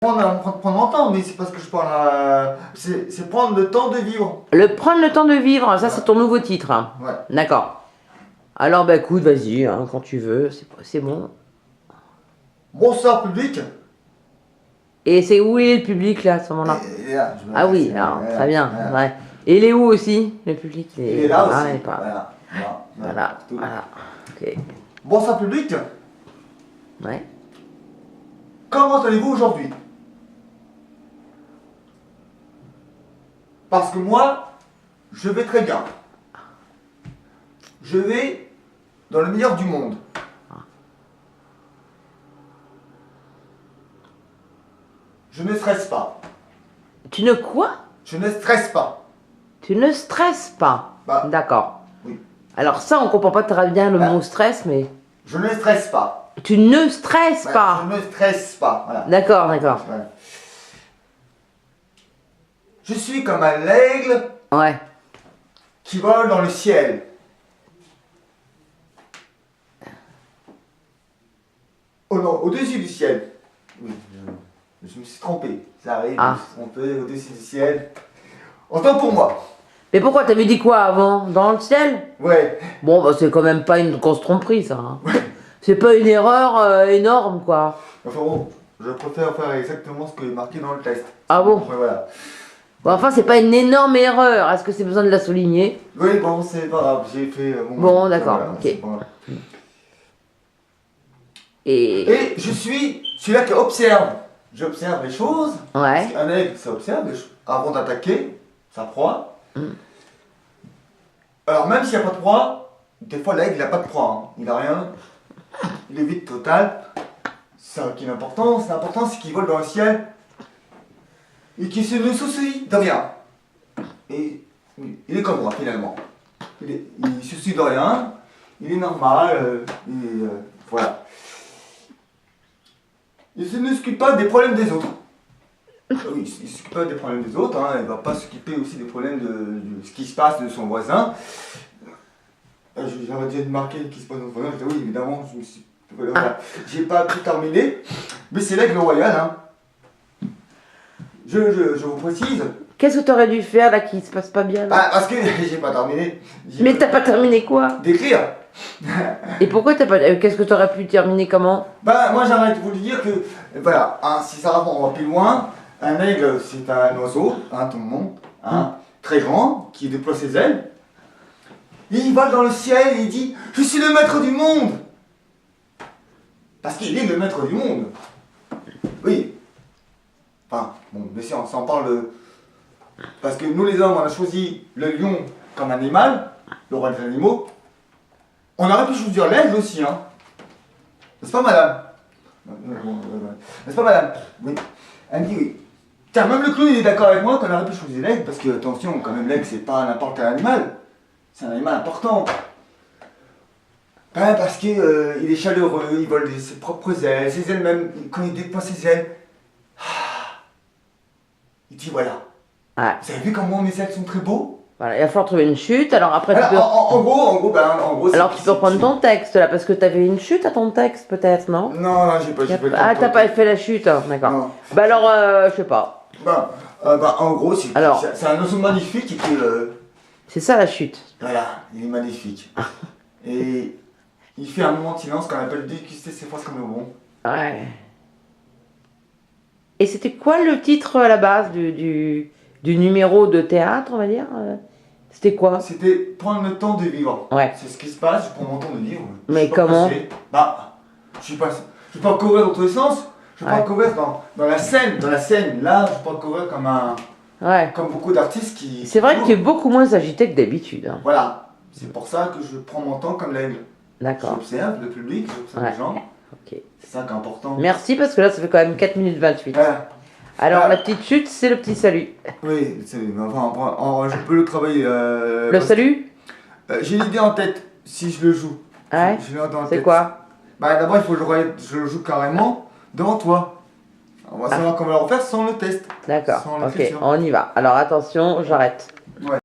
Prendre mon temps, mais c'est parce que je parle. C'est prendre le temps de vivre. Prendre le temps de vivre, ça c'est ton nouveau titre. Hein. Ouais. D'accord. Alors bah écoute, vas-y, hein, quand tu veux, c'est bon. Bonsoir public. Et c'est où est le public là à ce moment-là? Ah oui, alors très bien. Ouais. Et il est où aussi le public? Il est là aussi. Il est pas... Voilà. Ok. Bonsoir public. Ouais. Comment allez-vous aujourd'hui? Parce que moi, je vais très bien. Je vais dans le meilleur du monde. Je ne stresse pas. Tu ne quoi? Je ne stresse pas. Tu ne stresses pas. Bah, d'accord. oui. Alors ça, on comprend pas très bien le mot stress, mais... Je ne stresse pas. Tu ne stresses pas. Je ne stresse pas. Voilà. D'accord, d'accord. Voilà. Je suis comme un aigle Ouais. qui vole dans le ciel. Oh non, au-dessus du ciel. Oui, je me suis trompé. Ça arrive, je me suis trompé au-dessus du ciel. Autant pour moi. Mais pourquoi t'avais dit quoi avant? Dans le ciel? Ouais. Bon, bah c'est quand même pas une grosse tromperie, ça. Hein. Ouais. C'est pas une erreur énorme, quoi. Enfin bon, je préfère faire exactement ce qui est marqué dans le test. Ah bon? Ouais, voilà. Bon, enfin, c'est pas une énorme erreur. Est-ce que c'est besoin de la souligner? Oui, bon, c'est pas grave. J'ai fait... bon, d'accord, voilà, ok. Et je suis celui-là qui observe. J'observe les choses. Ouais. Un aigle, ça observe avant d'attaquer sa proie. Alors même s'il n'y a pas de proie, des fois l'aigle il n'a pas de proie. Hein. Il n'a rien. Il est vide total. Ça qui est important. L'important c'est qu'il vole dans le ciel et qu'il ne se soucie de rien. Et il est comme moi finalement. Il se soucie de rien. Il est normal. Voilà. Il ne s'occupe pas des problèmes des autres. Oui, il ne s'occupe pas des problèmes des autres, hein. Il ne va pas s'occuper aussi des problèmes de ce qui se passe de son voisin. J'aurais dû marquer ce qui se passe de son voisin. Je dis, oui, évidemment, je me suis... Voilà. J'ai pas tout terminé, mais c'est l'aigle royal. Hein. Je vous précise. Qu'est-ce que tu aurais dû faire là qui se passe pas bien là? Ah, parce que j'ai pas terminé. Mais t'as pas terminé quoi? D'écrire. Et pourquoi t'as pas... Qu'est-ce que tu aurais pu terminer comment? Bah, moi j'arrête de vous le dire que, voilà, hein, si ça on va plus loin, un aigle c'est un oiseau, hein, tout le monde, hein, très grand, qui déploie ses ailes. Et il vole dans le ciel et il dit « Je suis le maître du monde !» Parce qu'il est le maître du monde. Oui. Enfin, bon, mais si on parle... Parce que nous les hommes, on a choisi le lion comme animal, le roi des animaux. On aurait pu choisir l'aigle aussi, hein. N'est-ce pas, madame? N'est-ce pas, madame? Oui. Elle me dit oui. Tiens, même le clown, il est d'accord avec moi qu'on aurait pu choisir l'aigle, parce que, attention, quand même, l'aigle, c'est pas n'importe quel animal. C'est un animal important. Hein, parce qu'il est chaleureux, il vole ses propres ailes, ses ailes même, quand il déploie ses ailes. Il dit voilà. Ouais. Vous avez vu comment mes ailes sont très beaux? Voilà, il va falloir trouver une chute, alors après alors, tu peux... En gros, alors tu peux reprendre ton texte là, parce que tu avais une chute à ton texte peut-être, non? Non, j'ai pas le temps. Ah, t'as pas fait la chute, hein, d'accord. Bah alors, je sais pas. En gros, c'est un oiseau magnifique et qui... C'est ça la chute. Voilà, il est magnifique. Et il fait un moment de silence qu'on appelle déguster ses phrases comme le bon. Ouais. Et c'était quoi le titre à la base du numéro de théâtre, on va dire? C'était quoi? C'était prendre le temps de vivre. Ouais. C'est ce qui se passe, je prends mon temps de vivre. Mais comment? Je vais pas courir dans tous les sens. Je vais pas courir dans la scène. Dans la scène, là, je vais pas courir comme un... Ouais. Comme beaucoup d'artistes qui... C'est vrai qu'il est beaucoup moins agité que d'habitude. Hein. Voilà. C'est pour ça que je prends mon temps comme l'aigle. D'accord. J'observe le public, j'observe les gens. Ok. C'est ça qui est important. Merci, parce que là, ça fait quand même 4 minutes 28. Alors, la petite chute, c'est le petit salut. Oui, le salut. Enfin, je peux le travailler. Le salut? J'ai une idée en tête, si je le joue. Ouais. C'est quoi? D'abord, il faut que je le joue carrément devant toi. On va savoir comment le refaire sans le test. D'accord, ok, on y va. Alors attention, j'arrête. Ouais.